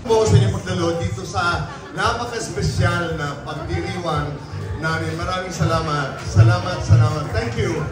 po sa inyong pagdalo dito sa napaka-espesyal na pagdiriwang namin. Maraming salamat. Salamat. Thank you.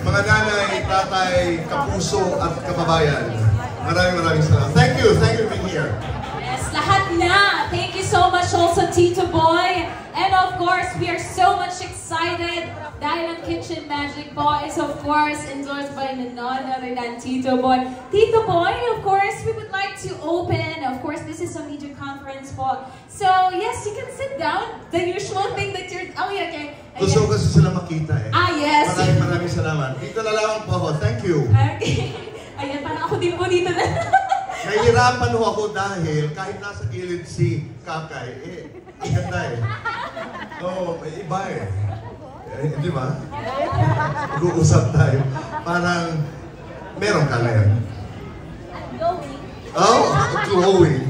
Mga nanay, tatay, kapuso at kababayan. Maraming salamat. Thank you for being here. Yes, lahat na. Thank you so much also, Tito Boy. And of course, we are so much excited dahil ang Kitchen Magic po is of course endorsed by none other than Tito Boy. Tito Boy, of course, we would like to open. Of course, this is a media conference po. So, yes, you can sit down. The usual thing that you're... Oh, yeah, okay. Gusto ko kasi sila makita eh. Ah, yes. Maraming salamat. Dito na lang po ako. Thank you. Okay. Ayan, parang ako din po dito na. Nahihirapan ho ako dahil kahit nasa gilid si Kakay, ang ganda eh. Oo, may iba eh. Di ba? Mag-uusap tayo. Parang meron ka lang. Glowing. Oh, glowing.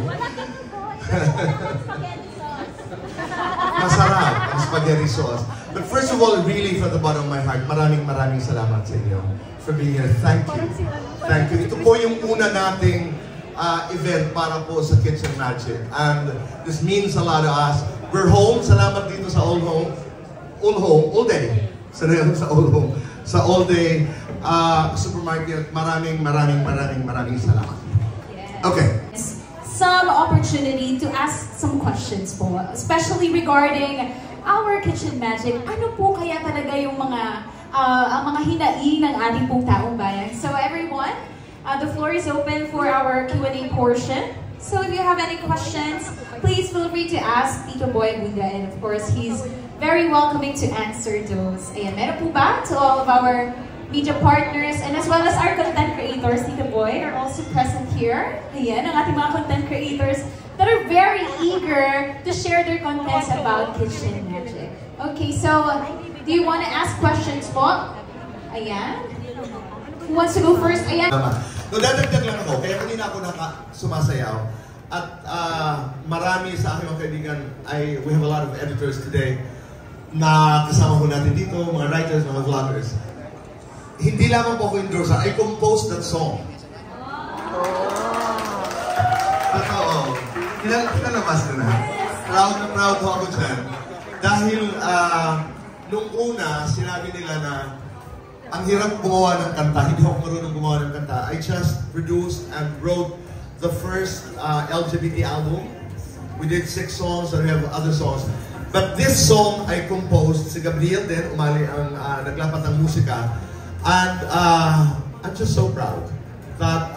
Masarap ang spaghetti sauce. But first of all, really from the bottom of my heart, maraming salamat sa inyo for being here. Thank you. Thank you. Ito po yung una nating event para po sa Kitchen Magic. And this means a lot to us. We're home. Salamat dito sa Old Home. All day. Salamat sa Old Home. Sa All Day Supermarket. Maraming salamat. Okay. Some opportunity to ask some questions po, especially regarding our Kitchen Magic. Ano po kaya talaga yung ang mga hinaing ng ating pong taong bayan? So everyone, the floor is open for our Q&A portion. So if you have any questions, please feel free to ask Tito Boy Abunda, and of course, he's very welcoming to answer those. Ayan, meron po ba to all of our media partners and as well as our content creators, Tito Boy, are also present here. Ayan, ang ating mga content creators that are very eager to share their contents about Kitchen Magic. Okay, so do you want to ask questions po? Ayan. Who wants to go first? Ayan. No, dadagdag lang ako, kaya kanina ako sumasayaw. At marami sa aking mga kaibigan, we have a lot of editors today na kasama ko natin dito, mga writers, mga vloggers. Hindi lamang po ako endorser, I composed that song. Totoo. Kinalabas ko na. Proud ho ako dyan. Dahil nung una, sinabi nila na ang hirap gumawa ng kanta, hindi ako marunong gumawa ng kanta. I just produced and wrote the first LGBT album. We did 6 songs and we have other songs. But this song I composed, si Gabriel din, umali ang naglapat ng musika. And I'm just so proud that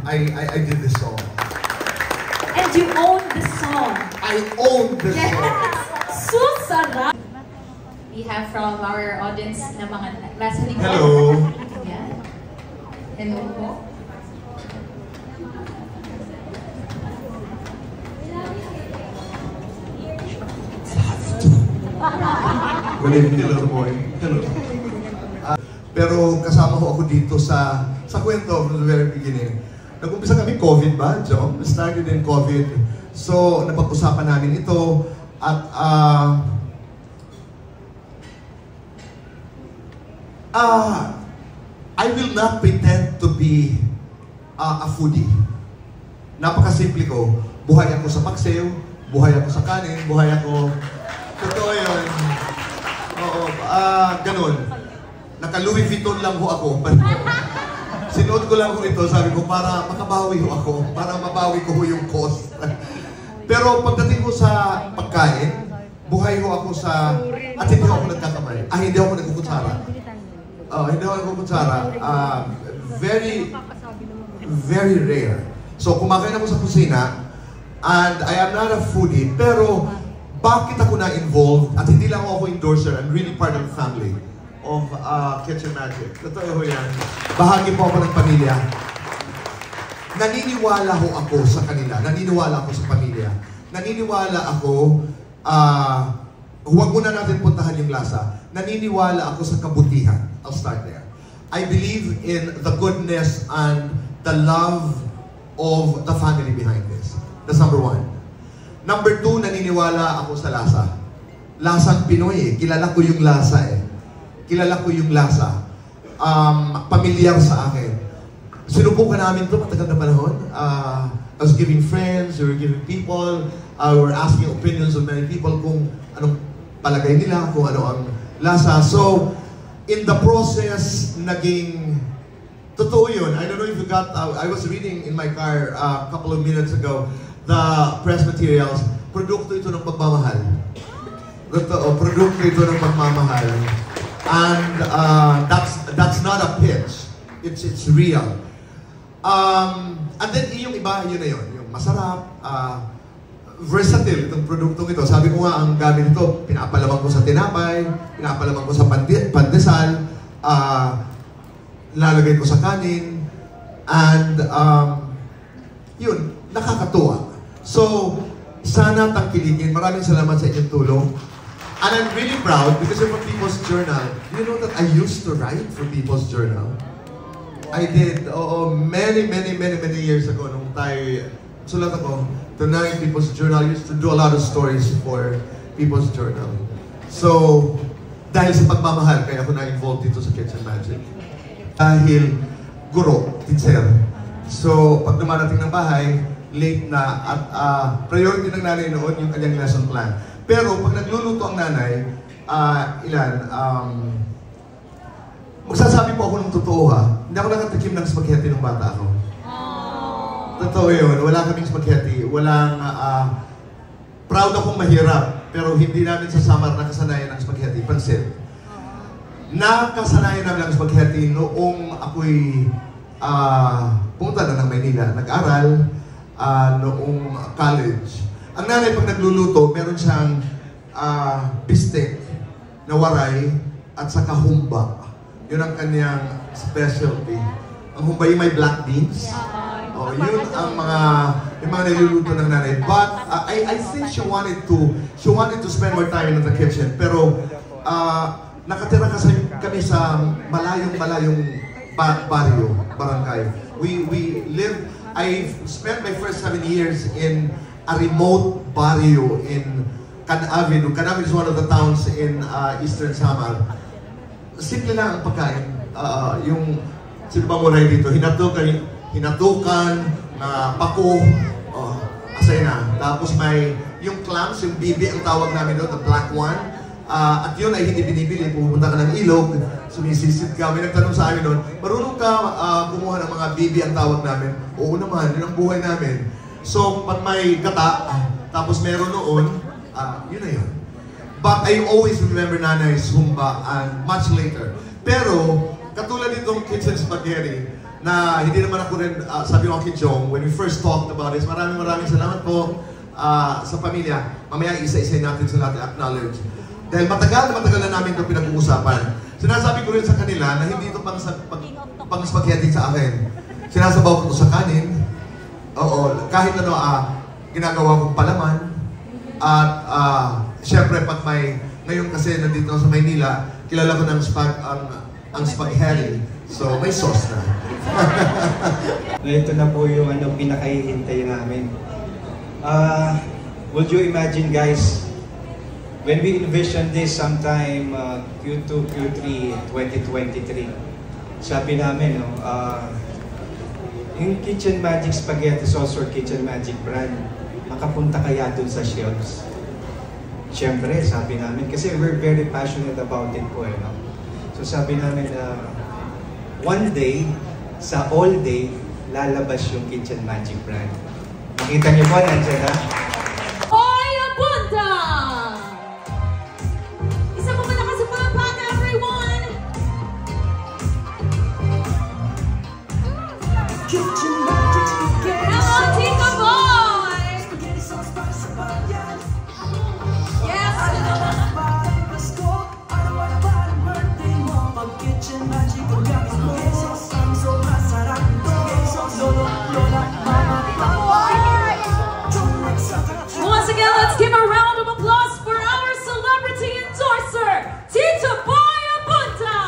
I did this song. And you own the song. I own the song. So sarap. We have from our audience na mga nasa likod. Hello. Yan. Hello po. Good evening, hello boy. Hello. Pero kasama ko ako dito sa kwento from the very beginning. Nag-umpisa kami COVID ba, John? We started in COVID. So, napag-usapan namin ito at I will not pretend to be a foodie. Napakasimple ko. Buhay ako sa paksiw, buhay ako sa kanin, buhay ako... Totoo yun. Oo, ganun. Naka-Louis Vuitton lang ho ako. Sinuot ko lang ho ito, sabi ko, para makabawi ho ako, para mabawi ko ho yung cost. Pero pagdating ko sa pagkain, buhay ho ako sa... At hindi ho ako nagkakamay. Hindi ako nagkukutsara. Hindi ako nagkukutsara. Very rare. So, kumakain ako sa kusina, and I am not a foodie, pero bakit ako na-involved, at hindi lang ako endorser, I'm really part of the family of Kitchen Magic. Totoo ho yan. Bahagi po ako ng pamilya. Naniniwala ho ako sa kanila. Naniniwala ako sa pamilya. Naniniwala ako, huwag muna natin puntahan yung lasa. Naniniwala ako sa kabutihan. I'll start there. I believe in the goodness and the love of the family behind this. That's number 1. Number 2, naniniwala ako sa lasa. Lasang Pinoy eh. Kilala ko yung lasa eh. Kilala ko yung lasa. Pamilyar sa akin. Sinubukan namin ito matagal na panahon. A was giving friends, we were giving people, we were asking opinions of many people kung anong palagay nila, kung ano ang lasa. So, in the process, naging totoo yun. I don't know if you got, I was reading in my car a couple of minutes ago, the press materials, produkto ito ng pagmamahal. Totoo, produkto ito ng pagmamahal. And that's not a pitch. It's real. And then yung iba, yun na yun. Yung masarap, versatile itong produktong ito. Sabi ko nga, ang gamit ito, pinapalaman ko sa tinapay, pinapalaman ko sa pandesal, lalagay ko sa kanin, and yun, nakakatuwa. So, sana tangkilikin. Maraming salamat sa inyong tulong. And I'm really proud because you're from People's Journal. You know that I used to write for People's Journal. I did, many years ago nung tayo, sulat ako, tonight People's Journal, I used to do a lot of stories for People's Journal. So, dahil sa pagmamahal, kaya ako na-involved dito sa Kitchen Magic. Dahil guro, teacher. So, pag dumarating ng bahay, late na, at priority ng nanay noon yung kanyang lesson plan. Pero pag nagluluto ang nanay, magsasabi po ako ng totoo ha, hindi ako nakatikim ng spaghetti nung bata ako. Totoo yun, wala kaming spaghetti, walang, proud akong mahirap, pero hindi namin sa Samar nakasanayan ng spaghetti, pansit. Nakasanayan namin ang spaghetti noong ako'y pumunta na ng Maynila, nag-aral noong college. Ang nanay pag nagluluto, meron siyang bistek na waray at saka humba. Yun ang kanyang specialty. Ang humba yung may black beans. Yun ang yung mga niluluto ng nanay. But I think she wanted to spend more time in the kitchen. Pero nakatira kasi kami sa malayong barrio, barangay. We live, I spent my first 7 years in a remote barrio in Can Avenue. Can Avenue is one of the towns in Eastern Samar. Simple lang ang pagkain. Yung sino bang waray dito? Hinatukan, pako, asay na. Tapos may yung clams, yung bibi ang tawag namin doon, the black one. At yun ay hindi binibili. Pupunta ka ng ilog, sumisisid ka. May nagtanong sa amin doon, marunong ka kumuha ng mga bibi ang tawag namin? Oo naman, yun ang buhay namin. So, pag may gata, tapos meron noon, yun na yun. But I always remember nanay's humba and much later. Pero, katulad nitong kitchen spaghetti, na hindi naman ako rin, sabi ko kay Jong, when we first talked about this, maraming salamat po sa pamilya. Mamaya isa-isa natin sa lahat i-acknowledge. Dahil matagal na namin ito pinag-uusapan. Sinasabi ko rin sa kanila na hindi ito pang spaghetti sa akin. Sinasabaw ko ito sa kanin. Oo, kahit ano, ginagawa kong palaman. At syempre, pag ngayon kasi nandito sa Maynila, kilala ko ng ang spaghetti. So, may sauce na. Ito na po yung pinakahihintay namin. Would you imagine, guys, when we envision this sometime Q2, Q3, 2023, sabi namin, yung Kitchen Magic Spaghetti Sauce or Kitchen Magic brand, makapunta kaya dun sa shelves? Siyempre, sabi namin, kasi we're very passionate about it po. So sabi namin, one day, sa all day, lalabas yung Kitchen Magic brand. Makita niyo po, nandiyan na. Hoy, Abunda! Isa mo malakas sa palakpak, everyone! Kitchen Magic Spaghetti Come on, Tito Boy! Spaghetti sauce para sa bayan. Yes! Pasko, araw-araw birthday mo. Pag Kitchen Magic ang gamit mo, ang sobrang sarap nito. Lolo, lola, mama, papa. Once again, let's give a round of applause for our celebrity endorser, Tito Boy Abunda!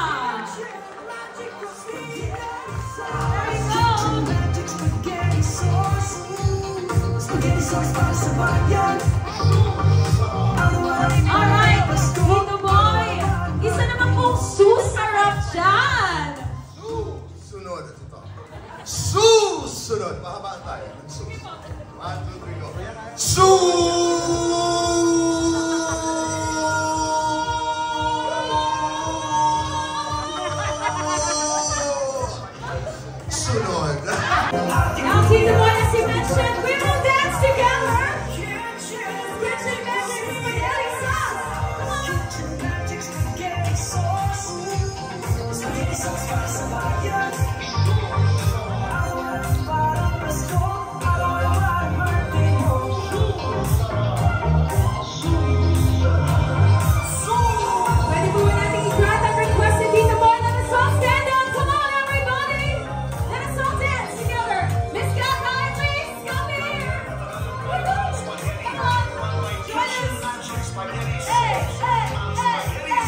Alright, Tito Boy, isa naman pong susarap dyan! Sunod ito. Sus! susunod. Mahabaan tayo. Ang susunod. 1, 2, 3, go. Su! Sunod. Now, Tita Boy, as you mentioned, we will dance together. Kitchen Magic Spaghetti Sauce. Come on. Kitchen Magic Spaghetti Sauce. Spaghetti sauce para sa bayan. Araw-araw para Pasko. Araw-araw para birthday mo. Pwede po ba natin i-grant ang request ni Tita Boy na the song stand up? Come on, everybody. Let us all dance together. Miss Gaga, please come in here. Come on. Join us. Hey, hey, hey, hey.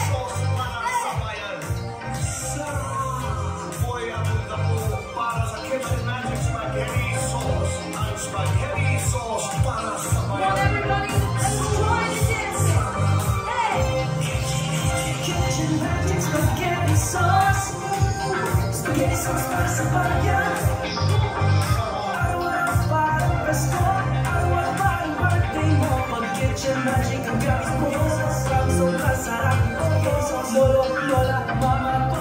Come on, everybody. Let's join the dancing. Hey. Kitchen Magic Spaghetti Sauce. Spaghetti sauce para sa bayan. Araw-araw para Pasko. Araw-araw para birthday mo. Pag Kitchen Magic ang gamit mo. Sobrang sarap. Lolo, lola, mama ko.